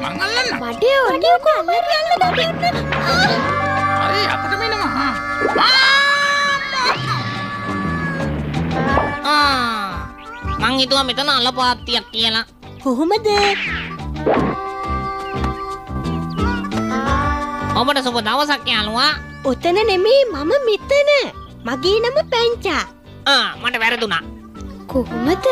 මංගල්ලන්න. මඩේ ඔන්නේ කොල්ල කියන්න හරි අපිට මෙනවා. මං හිතුවා මෙතන අලපාත්තියක් කියලා. කොහොමද? ඔබට සුබ දවසක් යාළුවා. ඔතන නෙමෙයි මම මෙතන. මගේ නම පැංචා. මට වැරදුනා. කොහොමද?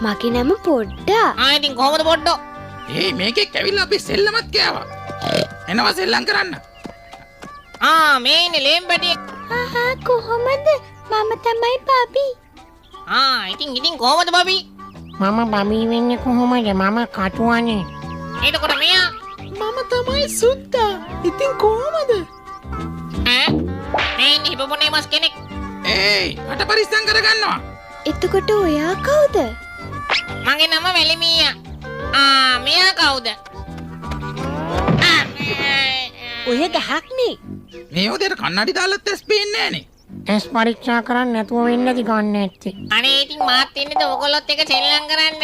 මගේ නම පොඩ්ඩා. ඉතින් කොහොමද පොඩ්ඩෝ? මේකෙක් ඇවිල්ලා අපි සෙල්ලමත් කෑවා. එනවා සෙල්ලම් කරන්න. මේ ඉන්නේ ලේම්බඩියෙක්. කොහොමද? මම තමයි බබි. ඉතින් කොහොමද බබි? මම බබි වෙන්නේ කොහොමද? මම කටුවනේ. එතකොට මෙයා මම තමයි සුද්දා. ඉතින් කොහොමද? මේ ඉන්නේ හිපොපොටේමස් කෙනෙක්. මට පරිස්සම් කරගන්නවා. එතකොට ඔයා කවුද? මගේ නම වැලිමීයා. මෙයා කවුද? ඔය ගහක්නේ. මේ උදේට කන්නඩි දාලා තෙස් පේන්නේ නැහනේ. ඇස් පරීක්ෂා කරන්න නැතුව වෙන්නද ගන්න ඇත්තේ. අනේ ඉතින් මාත් ඉන්නේද ඔයගොල්ලොත් එක සෙල්ලම් කරන්න.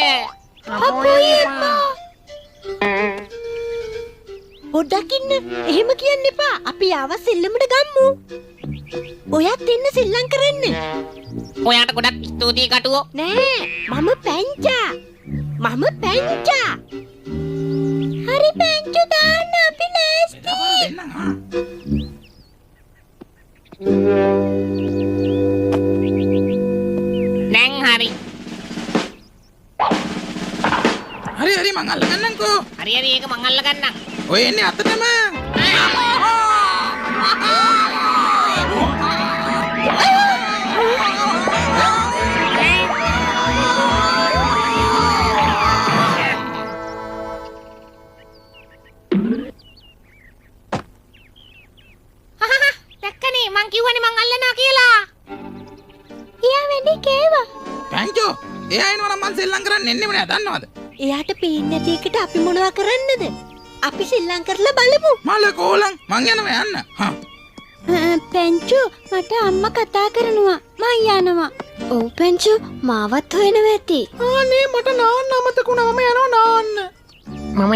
පොඩ්ඩක් ඉන්න. එහෙම කියන්න එපා. අපි ආව සෙල්ලමට ගම්මු. ඔයත් එන්න සෙල්ලම් කරන්න. ඔයාට ගොඩක් ස්තුතියි කටුවෝ. නෑ මම පැංචා. හරි පැංචු දාන්න අපි ලෑස්ති. දැන් හරි. හරි මං අල්ලගන්නම්කෝ. හරි ඒක මං අල්ල ගන්නම්. ඔය එන්නේ අතටම. දැක්කනේ මං කිව්වනේ මං අල්ලනවා කියලා. එයා වෙන්නේ කේවා. පැංචෝ එයා එනවා නම් මං සෙල්ලම් කරන්න එන්නෙම නෑ දන්නවද? එයාට පේන්නේ නැති එකට අපි මොනවා කරන්නද? අපි සෙල්ලම් කරලා බලමු. මල කෝලං මං යනවා යන්න. පැංචු මට අම්මා කතා කරනවා. මං යනවා. ඔව් පැංචු මාවත් හොයනවා ඇති. අනේ මට නාන්න අමතකුණා මම යනවා නාන්න. මම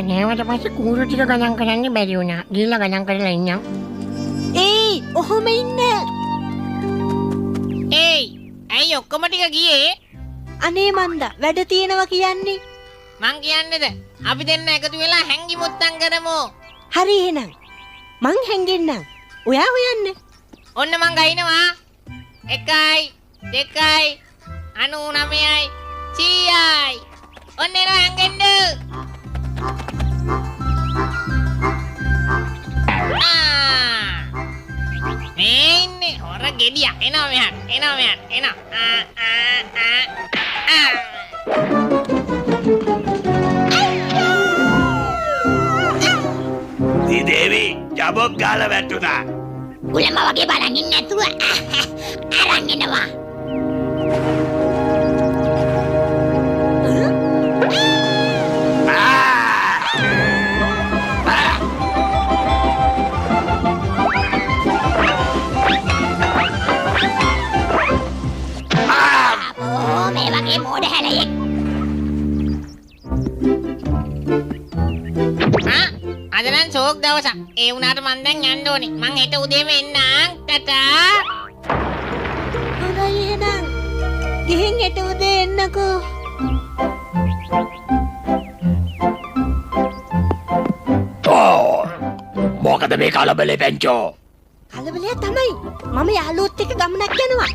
නෑවට පස්සේ කූරු ටික ගණන් කරන්න බැරි වුණා. ගිහලා ගණන් කරලා ඉන්නම්. ඔහොම ඉන්න. ඇයි ඔක්කොම ටික ගියේ? අනේ මන්දා වැඩ තියෙනවා කියන්නේ. මං කියන්නේද අපි දෙන්න එකතු වෙලා හැංගි මුත්තම් කරමු. හරි එහෙනම් මං හැංගෙන්නම්. ඔයා හොයන්න. ඔන්න මං ගයිනවා. 1යි 2යි 99යි 100යි. ඔන්න එනවා හැංගෙන්න. මේ ඉන්නේ හොර ගෙඩියක්. එනවා මෙහාට. එනවා. දේවි ජබොක් ගාලා වැටුණා. උලම වගේ බලන් ඉන්න නැතුව අරන් එනවා. මේ වගේ මෝඩ හැලයෙක්. අද නම් ෂෝක් දවසක්. ඒ වුණාට මං දැන් යන්න ඕනේ. මං හෙට උදේම එන්නම්. ටටා. හොඳයි එහෙනම්. ගිහින් හෙට උදේ එන්නකෝ. මොකද මේ කලබලේ පැංචෝ? කලබලය තමයි. මම යාළුවොත් එක්ක ගමනක් යනවා.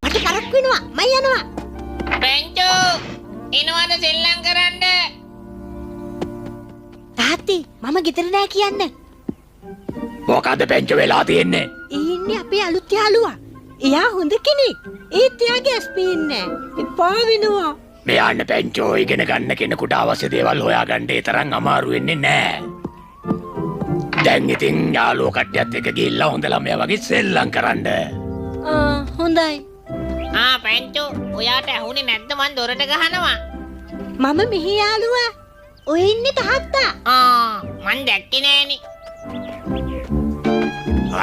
මට කරක් වෙනවා. මම යනවා. පැංචෝ එනවද සෙල්ලම් කරන්න? තාත්ති මම ගෙදර නෑ කියන්න. මොකද පැංචෝ වෙලා තියෙන්නේ? ඉන්නේ අපේ අලුත් යාළුවා. එයා හොඳ කෙනෙක්. ඒත් එයාගේ ඇස් පේන්නේ නෑ. එපා වෙනවා. මෙයාන්න පැංචෝ ඉගෙන ගන්න කෙනෙකුට අවශ්‍ය දේවල් හොයාගන්න ඒ තරම් අමාරු වෙන්නේ නෑ. දැන් ඉතින් යාළුවෝ කට්ටියත් එක්ක ගිහිල්ලා හොඳ ළමයා වගේ සෙල්ලම් කරන්න. හොඳයි. පැංචෝ ඔයාට ඇහුනේ නැද්ද මං දොරට ගහනවා? මම මෙහි යාළුවා. ඔය ඉන්නේ තාත්තා. මං දැක්කේ නෑනේ.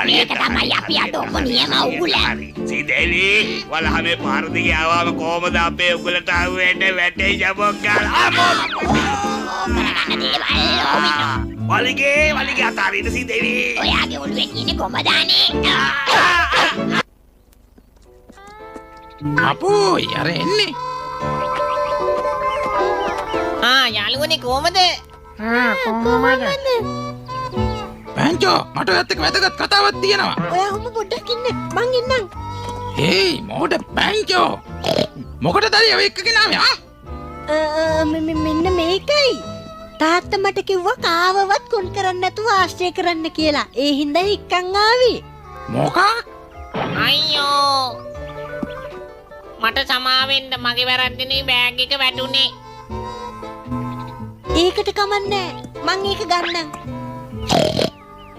මේක තමයි අපි අද ඔබ නියම උගුල. සීදේවි වලහමේ පාර දිගේ ආවම කොහමද අපේ උගලට ආවෙන්නේ වැටේ ජබොක් ගාලා. කරගන්න දේවල් ඕමිනෝ. වලිගේ අතාරින්න සීදේවි. ඔයාගේ ඔළුවේ තියෙන කොමදානේ. අපෝයි අර එන්නේ. යාළුවනේ කොහමද? කොහොමද? පැංචෝ මට ඔයත් එක්ක වැදගත් කතාවක් තියෙනවා. ඔයා හොම පොඩ්ඩක් ඉන්න. මං එන්නම්. හේයි මෝඩ පැංචෝ. මොකටද අර ඔය එක්කගෙන ආවේ ආ? මෙන්න මේකයි. තාත්තා මට කිව්වා කාවවත් කොන් කරන්න නැතුව ආශ්‍රය කරන්න කියලා. ඒ හින්දා එක්කන් ආවේ. මොකක්? අයියෝ. මට සමාවෙන්න මගේ වැරද්දනේ බෑග් එක වැටුනේ. ඒකට කමන්නේ. මං ඒක ගන්නම්.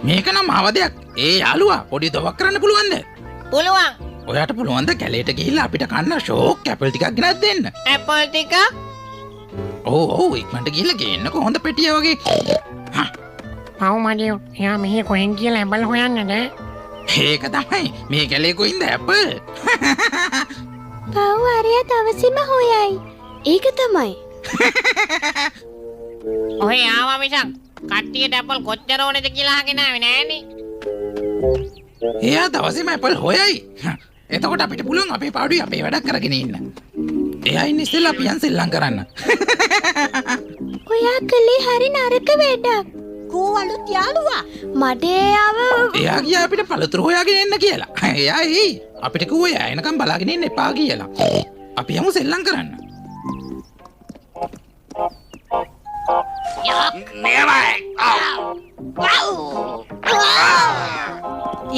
මේක නම් අවදයක්. ඒ යාළුවා පොඩි දොවක් කරන්න පුළුවන්ද? පුළුවන්. ඔයාට පුළුවන්ද කැලේට ගිහිල්ලා අපිට කන්න ෂෝක් ඇපල් ටිකක් ගෙනත් දෙන්න? ඇපල් ටික? ඔව් ඉක්මනට ගිහිල්ලා ගේන්නකො හොඳ පෙට්ටිය වගේ. පව් මඩියෝ. එයා මෙහි කොහෙන් කියලා ඇබල් හොයන්නද? ඒක තමයි. මේ කැලේ කොයින්ද ඇපල්? පව් අරයා තවසෙම හොයයි. ඒක තමයි. ඔහේ ආවා මිසක් කට්ටියට ඇපල් කොච්චර ඕනේද කියලා අහගෙන ආවේ නෑනේ. එයා දවසේම ඇපල් හොයයි. එතකොට අපිට පුළුවන් අපේ පාඩුවේ අපේ වැඩක් කරගෙන ඉන්න. එයා ඉන්නේ ඉස්සෙල්ලා අපි යන් සෙල්ලම් කරන්න. ඔයා කලේ හරි නරක වැඩක්. කෝ අලුත් යාළුවා. මට ආව. එයා ගියා අපිට පළතුරු හොයාගෙන එන්න කියලා. එයා අපිට කිව්වා එයා එනකම් බලාගෙන ඉන්න එපා කියලා. අපි යමු සෙල්ලම් කරන්න.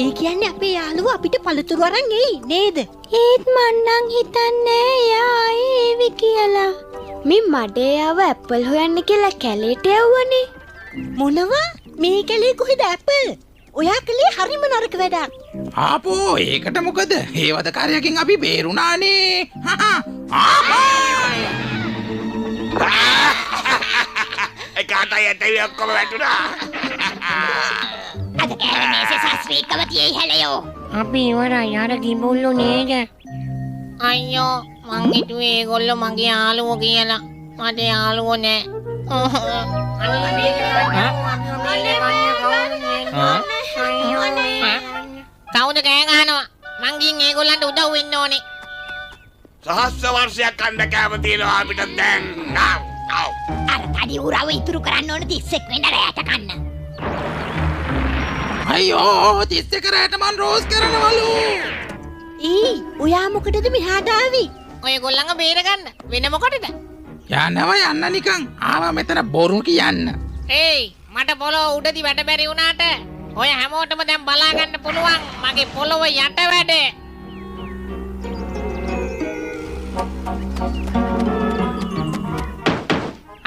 ඒ කියන්නේ අපේ යාළුවා අපිට පළතුරු අරන් එයි නේද? ඒත් මං නම් හිතන්නේ එයා ආයේ ඒවි කියලා. මේ මඩේ ආව ඇපල් හොයන්න කියලා කැලේට යවුවනේ. මොනවා? මේ කැලේ කොහෙද ඇපල්? ඔයා කලේ හරිම නරක වැඩක්. ආපෝ ඒකට මොකද? ඒ වදකාරයකින් අපි බේරුණානේ. කාටයි ඇටවි ඔක්කොම වැටුණා. අද කැලේ මේසේ සස්ත්‍රීකව තියයි හැලයෝ. අපි ඉවරයි අර කිඹුල්ලු නේද? අයියෝ මං හිතුවේ ඒගොල්ලෝ මගේ යාළුවෝ කියලා. මට යාළුවෝ නෑ. කවුද කෑ ගහනවා? මං ගිහින් ඒගොල්ලන්ට උදව් වෙන්න ඕනේ. සහස්‍ර වර්ෂයක් කන්න කෑම තියෙනවා අපිට දැන්. අර තඩි උරාව ඉතුරු කරන්න ඕන 31 වෙනිදා රැයට කන්න. අයියෝ 31 රැයට මන් රෝස් කරනවලු. ඔයා මොකටද මෙහාට ආවේ? ඔයගොල්ලන්ව බේරගන්න. වෙන මොකටද? යන්නව යන්න නිකන්. ආවා මෙතන බොරු කියන්න. ඒයි මට පොළොව උඩදී වැඩ බැරි වුණාට ඔය හැමෝටම දැන් බලා ගන්න පුළුවන් මගේ පොළොව යට වැඩ.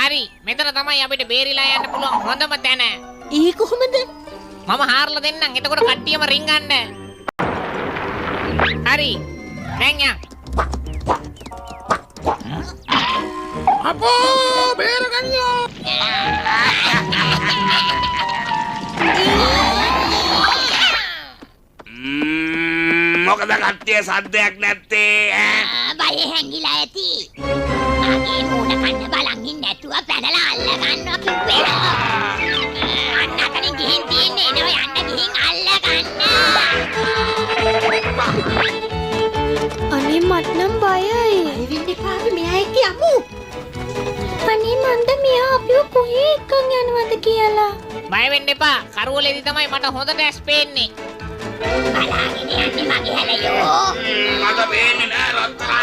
හරි මෙතන තමයි අපිට බේරිලා යන්න පුළුවන් හොඳම තැන. ඒ කොහොමද? මම හාරලා දෙන්නම්. එතකොට කට්ටියම රින්ගන්න. හරි දැන් යන්න. අපෝ බේරගනියෝ. මොකද කට්ටිය සද්දයක් නැත්තේ? බය හැංගිලා ඇති. මගේ මූණ කන්න බලන් ඉන්න නැතුව පැනලා අල්ල ගන්නවා කිව්වේ. අන්න අතනින් ගිහින් තියන්නේ නෝ යන්න ගිහින් අල්ල ගන්න. අනේ මට නම් බයයි. වෙන්න එපා අපි මෙහා එක්ක යමු. අනේ මන්ද මෙහා අපිව කොහේ එක්කන් යනවද කියලා. බය වෙන්න එපා. කරවලේදී තමයි මට හොඳට ඇස් පේන්නේ. බලාගෙන යන්නේ මගේ හැලයෝ. මට පේන්නේ නෑ රත්තරන්.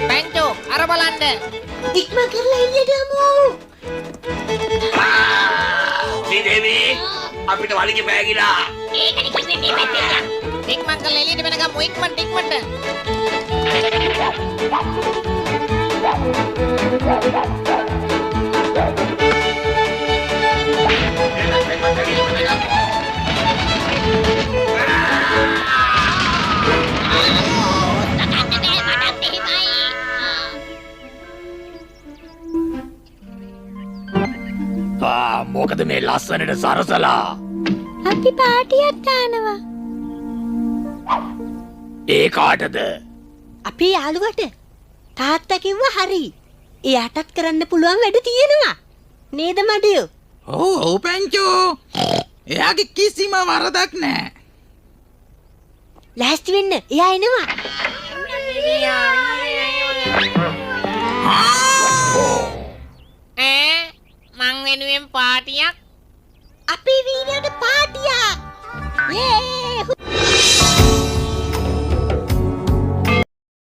පැන්චෝ අර බලන්න. ඉක්මන් කරලා එළියට යමු. සීදේවි අපිට වලිගේ පෑගිලා. ඒකනේ කිව්වේ මේ පැත්තට යන්න. ඉක්මන් කරලා එළියට වෙන ගමු. ඉක්මනට. මොකද මේ ලස්සනට සරසලා? අපි පාටියක් දානවා. ඒ කාටද? අපේ යාළුවට. තාත්තා කිව්වා හරි. එයාටත් කරන්න පුළුවන් වැඩ තියෙනවා. නේද මඩියෝ? ඔව් පැංචෝ. එයාගේ කිසිම වරදක් නෑ. ලෑස්ති වෙන්න. එයා එනවා. මං වෙනුවෙන් පාටියක් අපේ වීරයට පාටියක්. යේ